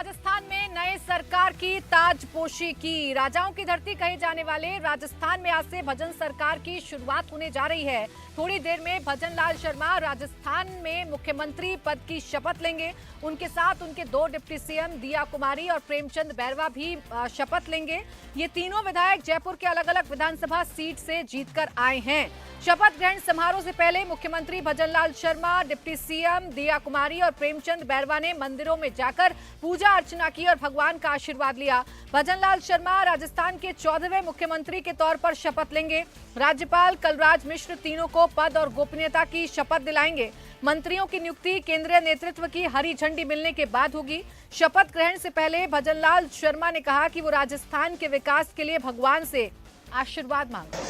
राजस्थान में नए सरकार की ताजपोशी की। राजाओं की धरती कहे जाने वाले राजस्थान में आज से भजन सरकार की शुरुआत होने जा रही है। थोड़ी देर में भजन लाल शर्मा राजस्थान में मुख्यमंत्री पद की शपथ लेंगे। उनके साथ उनके दो डिप्टी सीएम दिया कुमारी और प्रेमचंद बैरवा भी शपथ लेंगे। ये तीनों विधायक जयपुर के अलग अलग विधानसभा सीट से जीतकर आए हैं। शपथ ग्रहण समारोह से पहले मुख्यमंत्री भजन लाल शर्मा, डिप्टी सीएम दिया कुमारी और प्रेमचंद बैरवा ने मंदिरों में जाकर पूजा अर्चना की और भगवान का आशीर्वाद लिया। भजन लाल शर्मा राजस्थान के 14वें मुख्यमंत्री के तौर पर शपथ लेंगे। राज्यपाल कलराज मिश्र तीनों को पद और गोपनीयता की शपथ दिलाएंगे। मंत्रियों की नियुक्ति केंद्रीय नेतृत्व की हरी झंडी मिलने के बाद होगी। शपथ ग्रहण से पहले भजन लाल शर्मा ने कहा कि वो राजस्थान के विकास के लिए भगवान से आशीर्वाद मांगे।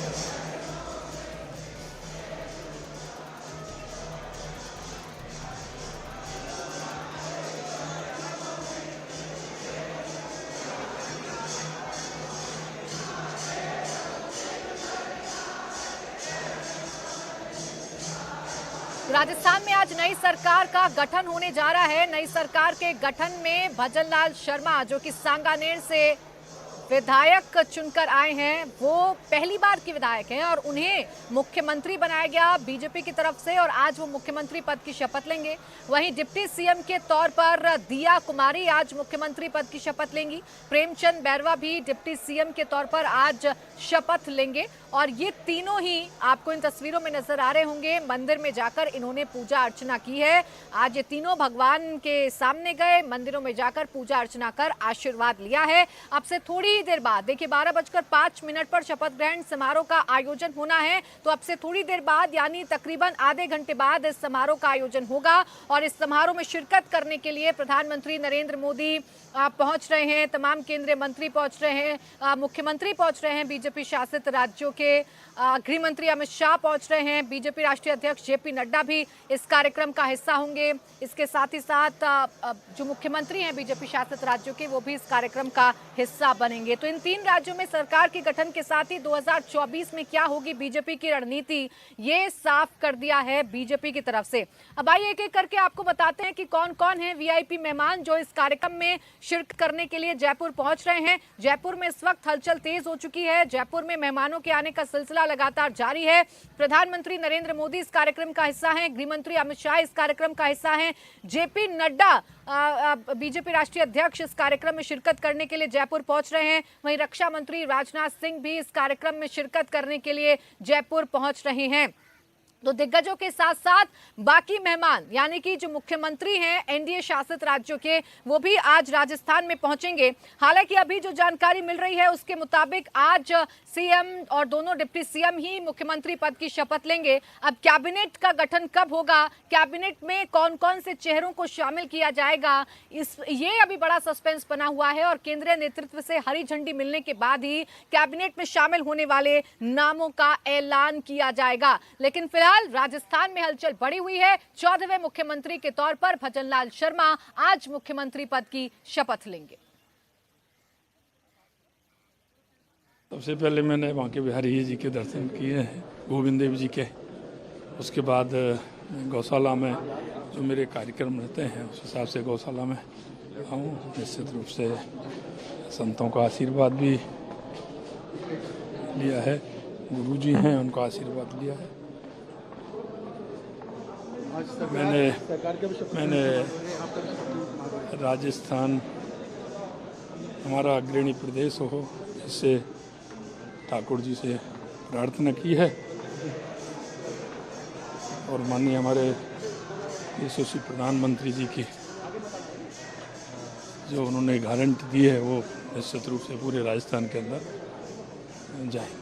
राजस्थान में आज नई सरकार का गठन होने जा रहा है। नई सरकार के गठन में भजन लाल शर्मा, जो कि सांगानेर से विधायक चुनकर आए हैं, वो पहली बार के विधायक हैं और उन्हें मुख्यमंत्री बनाया गया बीजेपी की तरफ से और आज वो मुख्यमंत्री पद की शपथ लेंगे। वहीं डिप्टी सीएम के तौर पर दिया कुमारी आज मुख्यमंत्री पद की शपथ लेंगी। प्रेमचंद बैरवा भी डिप्टी सीएम के तौर पर आज शपथ लेंगे और ये तीनों ही आपको इन तस्वीरों में नजर आ रहे होंगे। मंदिर में जाकर इन्होंने पूजा अर्चना की है। आज ये तीनों भगवान के सामने गए, मंदिरों में जाकर पूजा अर्चना कर आशीर्वाद लिया है। अब से थोड़ी देर बाद देखिए 12:05 पर शपथ ग्रहण समारोह का आयोजन होना है, तो अब से थोड़ी देर बाद यानी तकरीबन आधे घंटे बाद इस समारोह का आयोजन होगा और इस समारोह में शिरकत करने के लिए प्रधानमंत्री नरेंद्र मोदी पहुंच रहे हैं, तमाम केंद्रीय मंत्री पहुंच रहे हैं, मुख्यमंत्री पहुंच रहे हैं, बीजेपी शासित राज्यों के गृह मंत्री अमित शाह पहुंच रहे हैं, बीजेपी राष्ट्रीय अध्यक्ष जेपी नड्डा भी इस कार्यक्रम का हिस्सा होंगे। इसके साथ ही साथ जो मुख्यमंत्री हैं बीजेपी शासित राज्यों के, वो भी इस कार्यक्रम का हिस्सा बनेंगे। तो इन तीन राज्यों में सरकार के गठन के साथ ही 2024 में क्या होगी बीजेपी की रणनीति, ये साफ कर दिया है बीजेपी की तरफ से। अब आइए एक एक करके आपको बताते हैं कि कौन कौन है वीआईपी मेहमान जो इस कार्यक्रम में शिरकत करने के लिए जयपुर पहुंच रहे हैं। जयपुर में इस वक्त हलचल तेज हो चुकी है। जयपुर में मेहमानों के आने का सिलसिला लगातार जारी है। प्रधानमंत्री नरेंद्र मोदी इस कार्यक्रम का हिस्सा हैं, गृह मंत्री अमित शाह इस कार्यक्रम का हिस्सा हैं, जेपी नड्डा बीजेपी राष्ट्रीय अध्यक्ष इस कार्यक्रम में शिरकत करने के लिए जयपुर पहुंच रहे हैं। वहीं रक्षा मंत्री राजनाथ सिंह भी इस कार्यक्रम में शिरकत करने के लिए जयपुर पहुंच रहे हैं। तो दिग्गजों के साथ साथ बाकी मेहमान यानी कि जो मुख्यमंत्री हैं एनडीए शासित राज्यों के, वो भी आज राजस्थान में पहुंचेंगे। हालांकि अभी जो जानकारी मिल रही है उसके मुताबिक आज सीएम और दोनों डिप्टी सीएम ही मुख्यमंत्री पद की शपथ लेंगे। अब कैबिनेट का गठन कब होगा, कैबिनेट में कौन कौन से चेहरों को शामिल किया जाएगा, ये अभी बड़ा सस्पेंस बना हुआ है और केंद्रीय नेतृत्व से हरी झंडी मिलने के बाद ही कैबिनेट में शामिल होने वाले नामों का ऐलान किया जाएगा। लेकिन फिलहाल राजस्थान में हलचल बढ़ी हुई है। 14वें मुख्यमंत्री के तौर पर भजन लाल शर्मा आज मुख्यमंत्री पद की शपथ लेंगे। सबसे पहले मैंने वहाँ के बिहारी जी के दर्शन किए हैं, गोविंद देव जी के। उसके बाद गौशाला में जो मेरे कार्यक्रम रहते हैं उस हिसाब से गौशाला में आऊँ। निश्चित रूप से संतों का आशीर्वाद भी लिया है, गुरु जी हैं उनका आशीर्वाद लिया है। मैंने राजस्थान हमारा अग्रणी प्रदेश हो, इससे ठाकुर जी से प्रार्थना की है और माननीय हमारे यशस्वी प्रधानमंत्री जी की जो उन्होंने गारंटी दी है वो निश्चित रूप से पूरे राजस्थान के अंदर जाएंगे।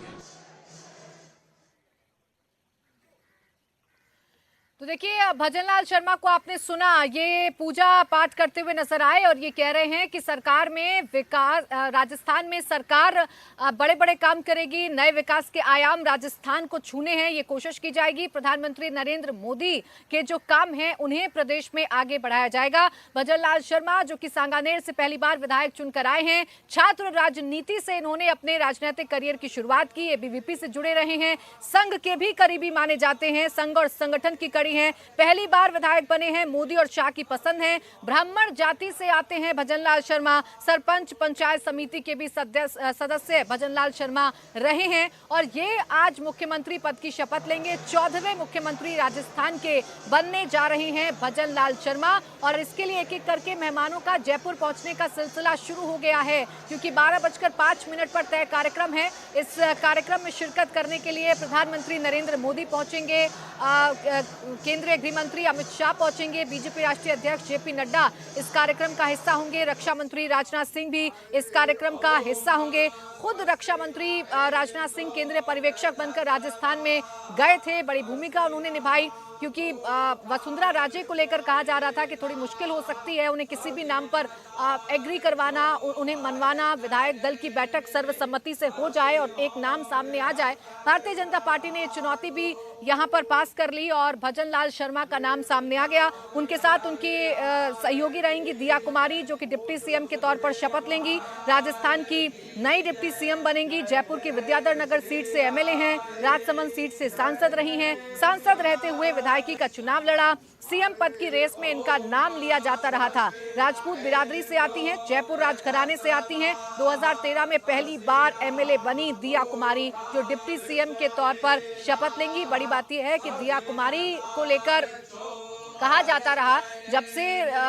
तो देखिए भजन लाल शर्मा को आपने सुना, ये पूजा पाठ करते हुए नजर आए और ये कह रहे हैं कि सरकार में विकास, राजस्थान में सरकार बड़े बड़े काम करेगी, नए विकास के आयाम राजस्थान को छूने हैं, ये कोशिश की जाएगी। प्रधानमंत्री नरेंद्र मोदी के जो काम हैं उन्हें प्रदेश में आगे बढ़ाया जाएगा। भजन लाल शर्मा जो कि सांगानेर से पहली बार विधायक चुनकर आए हैं, छात्र राजनीति से इन्होंने अपने राजनीतिक करियर की शुरुआत की, एबीवीपी से जुड़े रहे हैं, संघ के भी करीबी माने जाते हैं, संघ और संगठन की कड़ी हैं, पहली बार विधायक बने हैं, मोदी और शाह की पसंद है, ब्राह्मण जाति से आते हैं भजनलाल शर्मा, सरपंच पंचायत समिति के भी सदस्य भजनलाल शर्मा रहे हैं और ये आज मुख्यमंत्री पद की शपथ लेंगे। 14वें मुख्यमंत्री राजस्थान के बनने जा रहे हैं भजनलाल शर्मा और इसके लिए एक एक करके मेहमानों का जयपुर पहुंचने का सिलसिला शुरू हो गया है क्योंकि 12:05 पर तय कार्यक्रम है। इस कार्यक्रम में शिरकत करने के लिए प्रधानमंत्री नरेंद्र मोदी पहुंचेंगे, केंद्रीय गृह मंत्री अमित शाह पहुंचेंगे, बीजेपी राष्ट्रीय अध्यक्ष जेपी नड्डा इस कार्यक्रम का हिस्सा होंगे, रक्षा मंत्री राजनाथ सिंह भी इस कार्यक्रम का हिस्सा होंगे। खुद रक्षा मंत्री राजनाथ सिंह केंद्रीय पर्यवेक्षक बनकर राजस्थान में गए थे, बड़ी भूमिका उन्होंने निभाई क्योंकि वसुंधरा राजे को लेकर कहा जा रहा था कि थोड़ी मुश्किल हो सकती है उन्हें किसी भी नाम पर एग्री करवाना, उन्हें मनवाना, विधायक दल की बैठक सर्वसम्मति से हो जाए और एक नाम सामने आ जाए। भारतीय जनता पार्टी ने चुनौती भी यहां पर पास कर ली और भजनलाल शर्मा का नाम सामने आ गया। उनके साथ उनकी सहयोगी रहेंगी दिया कुमारी जो कि डिप्टी सीएम के तौर पर शपथ लेंगी, राजस्थान की नई डिप्टी सीएम बनेंगी, जयपुर की विद्याधर नगर सीट से एमएलए हैं, राजसमंद सीट से सांसद रही हैं, सांसद रहते हुए विधायकी का चुनाव लड़ा, सीएम पद की रेस में इनका नाम लिया जाता रहा था। राजपूत बिरादरी से आती हैं, जयपुर राजघराने से आती हैं, 2013 में पहली बार एमएलए बनी दिया कुमारी जो डिप्टी सीएम के तौर पर शपथ लेंगी। बड़ी बात यह है कि दिया कुमारी को लेकर कहा जाता रहा जब से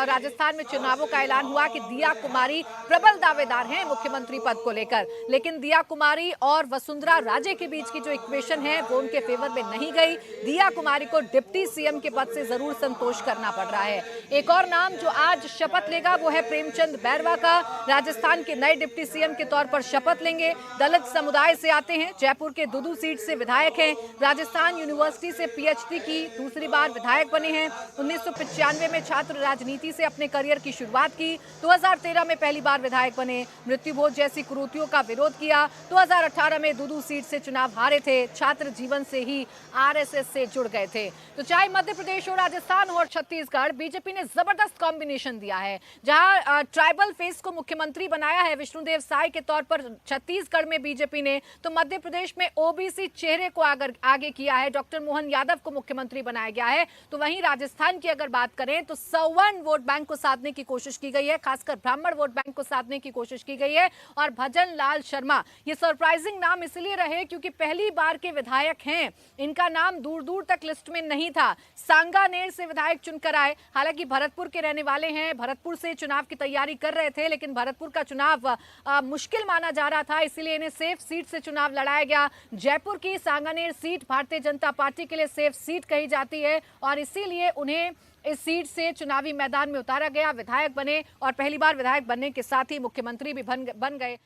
राजस्थान में चुनावों का ऐलान हुआ कि दिया कुमारी प्रबल दावेदार हैं मुख्यमंत्री पद को लेकर, लेकिन दिया कुमारी और वसुंधरा राजे के बीच की जो इक्वेशन है वो उनके फेवर में नहीं गई। दिया कुमारी को डिप्टी सीएम के पद से जरूर संतोष करना पड़ रहा है। एक और नाम जो आज शपथ लेगा वो है प्रेमचंद बैरवा का, राजस्थान के नए डिप्टी सीएम के तौर पर शपथ लेंगे। दलित समुदाय से आते हैं, जयपुर के दुदू सीट से विधायक हैं, राजस्थान यूनिवर्सिटी से पीएचडी की, दूसरी बार विधायक बने हैं, 1995 में छात्र राजनीति से अपने करियर की शुरुआत की, 2013 में पहली बार विधायक बने, मृत्युभोज जैसी कुरीतियों का विरोध किया, 2018 में दुदू सीट से चुनाव हारे थे, छात्र जीवन से ही आरएसएस से जुड़ गए थे। तो चाहे मध्य प्रदेश हो, राजस्थान हो और छत्तीसगढ़, बीजेपी ने जबरदस्त कॉम्बिनेशन दिया है। जहां ट्राइबल फेस को मुख्यमंत्री बनाया है विष्णुदेव साय के तौर पर छत्तीसगढ़ में बीजेपी ने, तो मध्य प्रदेश में ओबीसी चेहरे को आगे किया है, डॉक्टर मोहन यादव को मुख्यमंत्री बनाया गया है। तो वहीं राजस्थान की अगर बात करें तो सवर्ण वोट बैंक को साधने की कोशिश की गई है, खासकर ब्राह्मण वोट बैंक को साधने की कोशिश की गई है। और भजनलाल शर्मा ये सरप्राइजिंग नाम इसलिए रहे क्योंकि पहली बार के विधायक हैं, इनका नाम दूर दूर तक लिस्ट में नहीं था, सांगानेर से विधायक चुनकर आए। हालांकि भरतपुर के रहने वाले हैं, भरतपुर से चुनाव की तैयारी कर रहे थे, लेकिन भरतपुर का चुनाव मुश्किल माना जा रहा था, इसलिए इन्हें सेफ सीट से चुनाव लड़ाया गया। जयपुर की सांगानेर सीट भारतीय जनता पार्टी के लिए सेफ सीट कही जाती है और इसीलिए उन्हें इस सीट से चुनावी मैदान में उतारा गया, विधायक बने और पहली बार विधायक बनने के साथ ही मुख्यमंत्री भी बन गए।